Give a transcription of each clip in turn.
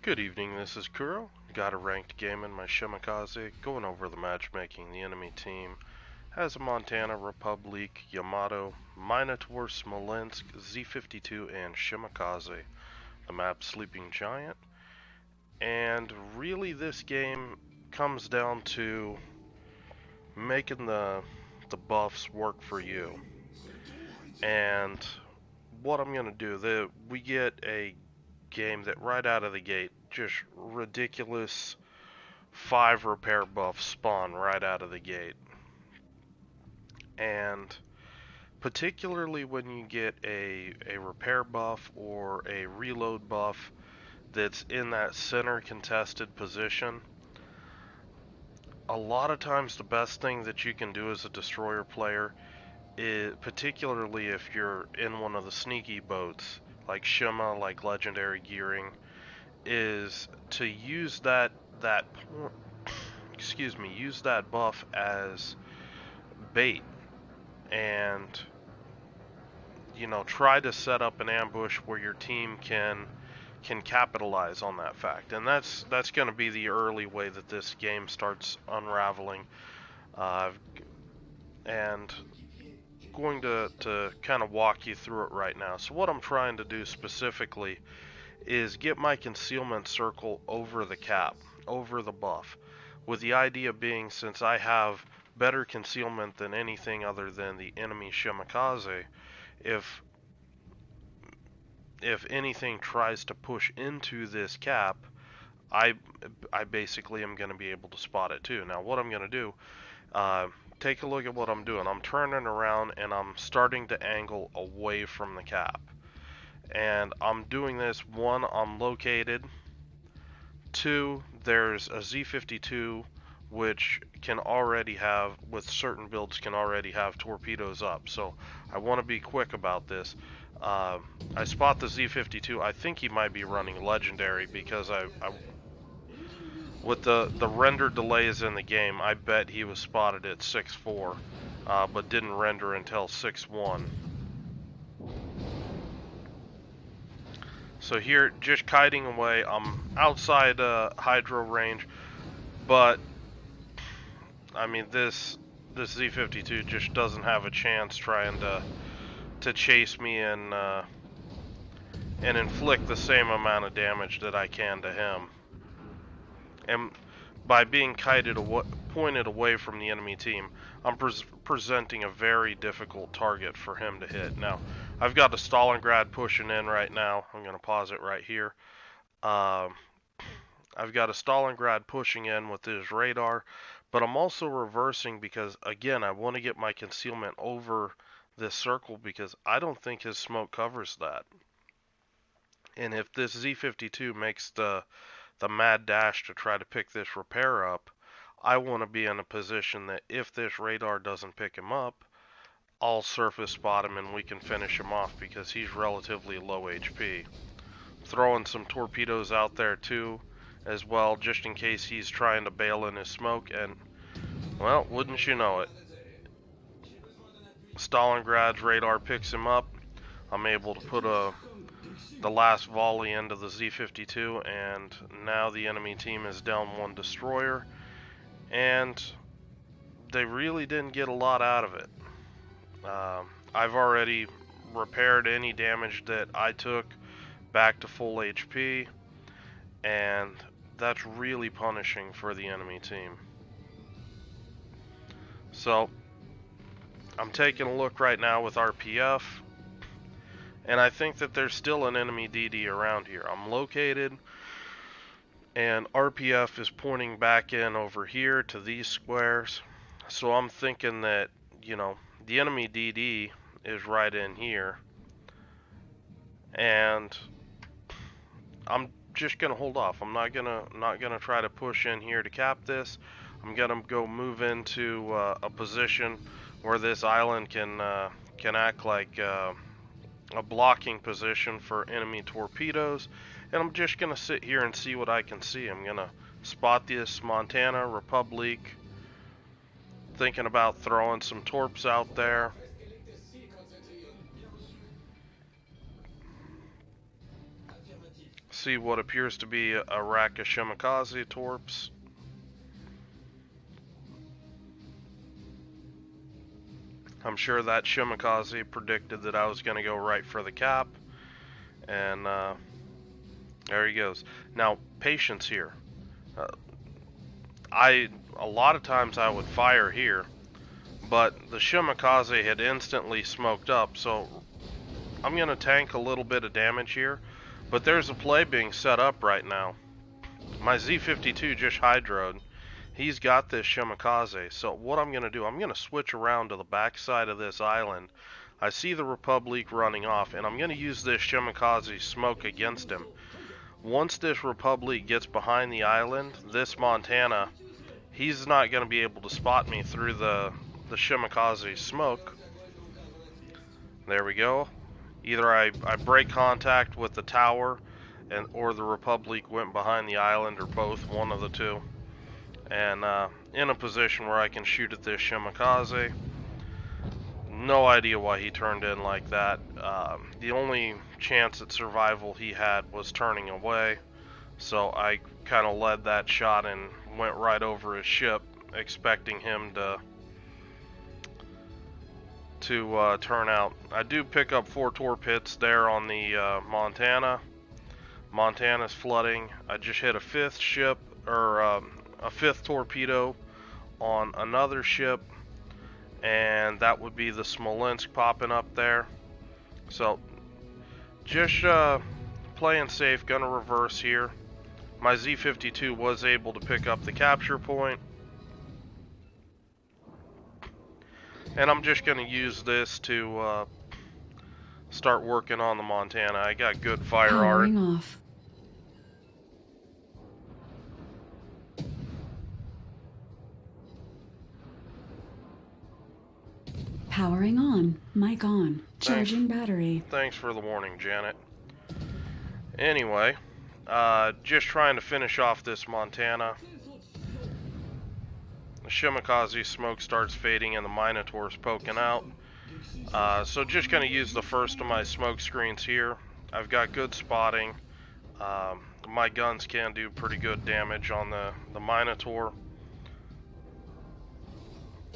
Good evening, this is Kuro. Got a ranked game in my Shimakaze, going over the matchmaking. The enemy team has a Montana, Republic, Yamato, Minotaur, Smolensk, Z-52, and Shimakaze. The map Sleeping Giant. And really this game comes down to making the buffs work for you. And what I'm going to do, we get a game that right out of the gate, just ridiculous 5 repair buffs spawn right out of the gate. And particularly when you get a repair buff or a reload buff that's in that center contested position, a lot of times the best thing that you can do as a destroyer player is, particularly if you're in one of the sneaky boats like Shima, like legendary gearing, is to use that use that buff as bait and try to set up an ambush where your team can capitalize on that fact. And that's going to be the early way that this game starts unraveling. uh, and going to kind of walk you through it right now. So what I'm trying to do specifically is get my concealment circle over the cap, over the buff, with the idea being, since I have better concealment than anything other than the enemy Shimakaze, if if anything tries to push into this cap, I I basically am going to be able to spot it too. Now what I'm going to do, uh, take a look at what I'm doing. I'm turning around and I'm starting to angle away from the cap. And I'm doing this, one, I'm located. Two, there's a Z-52 which can already have, with certain builds, can already have torpedoes up. So I want to be quick about this. I spot the Z-52. I think he might be running legendary because with the render delays in the game, I bet he was spotted at 6-4, but didn't render until 6-1. So here, just kiting away. I'm outside hydro range, but I mean this Z-52 just doesn't have a chance trying to chase me and inflict the same amount of damage that I can to him. And by being pointed away from the enemy team, I'm presenting a very difficult target for him to hit. Now, I've got a Stalingrad pushing in right now. I'm going to pause it right here. Um, I've got a Stalingrad pushing in with his radar, but I'm also reversing because, again, I want to get my concealment over this circle because I don't think his smoke covers that. And if this Z-52 makes the mad dash to try to pick this repair up, I want to be in a position that if this radar doesn't pick him up, I'll surface spot him and we can finish him off because he's relatively low HP. Throwing some torpedoes out there too as well, just in case he's trying to bail in his smoke, and well, wouldn't you know it, Stalingrad's radar picks him up. I'm able to put the last volley into the Z-52, and now the enemy team is down one destroyer, and they really didn't get a lot out of it. I've already repaired any damage that I took back to full HP, and that's really punishing for the enemy team. So I'm taking a look right now with RPF, and I think that there's still an enemy DD around here. I'm located, and RPF is pointing back in over here to these squares. So I'm thinking that, the enemy DD is right in here, and I'm just gonna hold off. I'm not gonna try to push in here to cap this. I'm gonna go move into a position where this island can act like a blocking position for enemy torpedoes, and I'm just gonna sit here and see what I can see. I'm gonna spot this Montana, Republic, thinking about throwing some torps out there. see what appears to be a rack of Shimakaze torps. I'm sure that Shimakaze predicted that I was going to go right for the cap, and there he goes. Now, patience here. A lot of times I would fire here, but the Shimakaze had instantly smoked up, so I'm going to tank a little bit of damage here, but there's a play being set up right now. My Z52 just hydroed. He's got this Shimakaze, so what I'm going to do, I'm going to switch around to the backside of this island. I see the Republic running off, and I'm going to use this Shimakaze smoke against him. Once this Republic gets behind the island, this Montana, he's not going to be able to spot me through the Shimakaze smoke. There we go. Either I break contact with the tower, or the Republic went behind the island, or both, one of the two. And in a position where I can shoot at this Shimakaze. No idea why he turned in like that. The only chance at survival he had was turning away, so I kind of led that shot and went right over his ship, expecting him to turn out. I do pick up 4 torp hits there on the Montana. Montana's flooding. I just hit a 5th ship, or a 5th torpedo on another ship, and that would be the Smolensk popping up there. So just playing safe, gonna reverse here. My Z52 was able to pick up the capture point, and I'm just gonna use this to start working on the Montana. I got good fire Powering art. off. Powering on. Mic on. Charging battery. Thanks for the warning, Janet. Anyway, just trying to finish off this Montana. The Shimakaze smoke starts fading and the Minotaur's poking out. So just going to use the first of my smoke screens here. I've got good spotting. My guns can do pretty good damage on the Minotaur.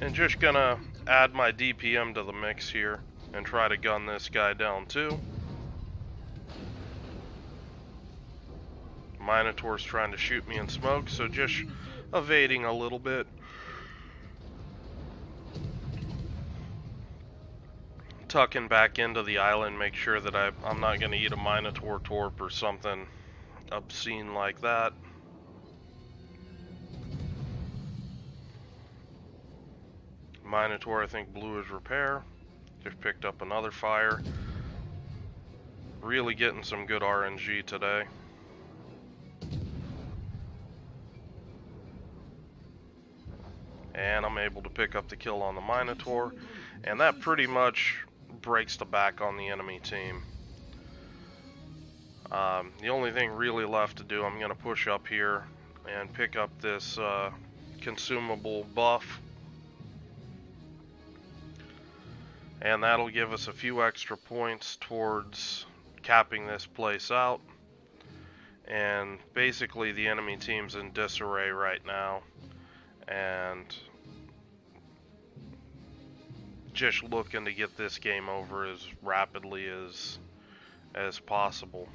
And just going to add my DPM to the mix here and try to gun this guy down too. Minotaur's trying to shoot me in smoke, so just evading a little bit. Tucking back into the island, make sure that I'm not going to eat a Minotaur torp or something obscene like that. Minotaur, I think, blew his repair. Just picked up another fire. Really getting some good RNG today. And I'm able to pick up the kill on the Minotaur. And that pretty much breaks the back on the enemy team. The only thing really left to do, I'm going to push up here and pick up this consumable buff. And that'll give us a few extra points towards capping this place out. And basically the enemy team's in disarray right now. And just looking to get this game over as rapidly as possible.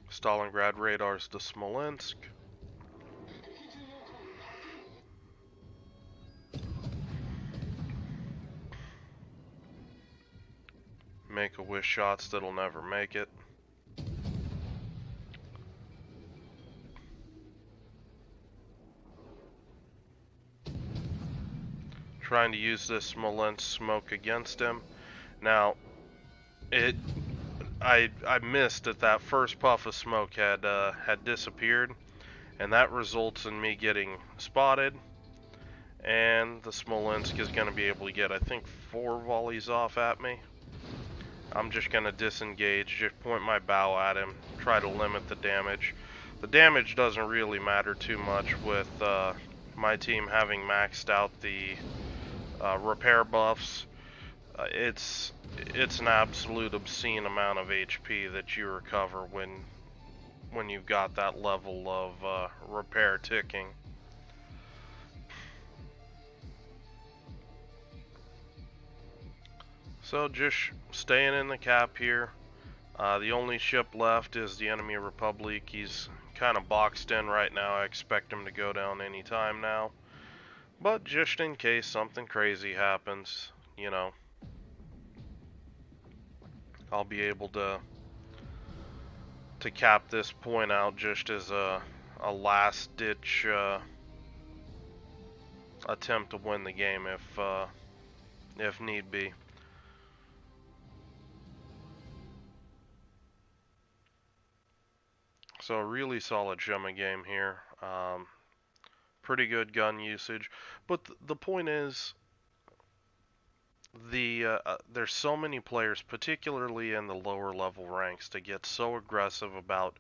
Stalingrad radars to Smolensk. Make-A-Wish shots that'll never make it. Trying to use this Smolensk smoke against him. Now, I missed that first puff of smoke had disappeared, and that results in me getting spotted. And the Smolensk is going to be able to get, I think, 4 volleys off at me. I'm just going to disengage, just point my bow at him, try to limit the damage. The damage doesn't really matter too much with my team having maxed out the repair buffs. It's an absolute obscene amount of HP that you recover when you've got that level of repair ticking. So just staying in the cap here. The only ship left is the enemy Republic. He's kind of boxed in right now. I expect him to go down any time now. But just in case something crazy happens, you know, I'll be able to cap this point out just as a last ditch attempt to win the game if need be. So a really solid Shima game here. Pretty good gun usage, but the point is there's so many players, particularly in the lower level ranks, that get so aggressive about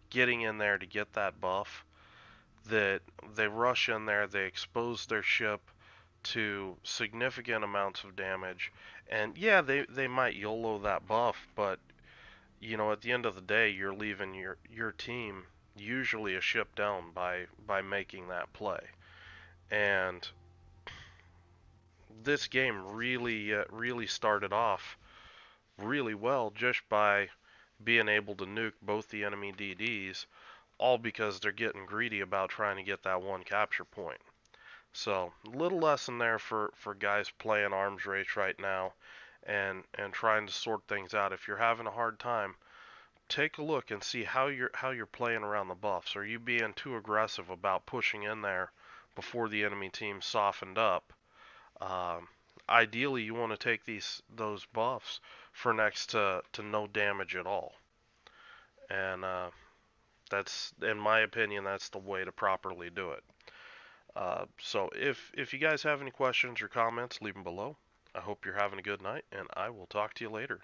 getting in there to get that buff that they rush in there, they expose their ship to significant amounts of damage, and yeah, they might YOLO that buff, but you know, at the end of the day, you're leaving your team usually a ship down by making that play. And this game really started off really well just by being able to nuke both the enemy DDs, all because they're getting greedy about trying to get that one capture point. So, little lesson there for guys playing arms race right now and trying to sort things out. If you're having a hard time, take a look and see how you're playing around the buffs. Are you being too aggressive about pushing in there before the enemy team softened up? Um, Ideally, you want to take those buffs for next to no damage at all, and that's, in my opinion, that's the way to properly do it. So if you guys have any questions or comments, leave them below. I hope you're having a good night, and I will talk to you later.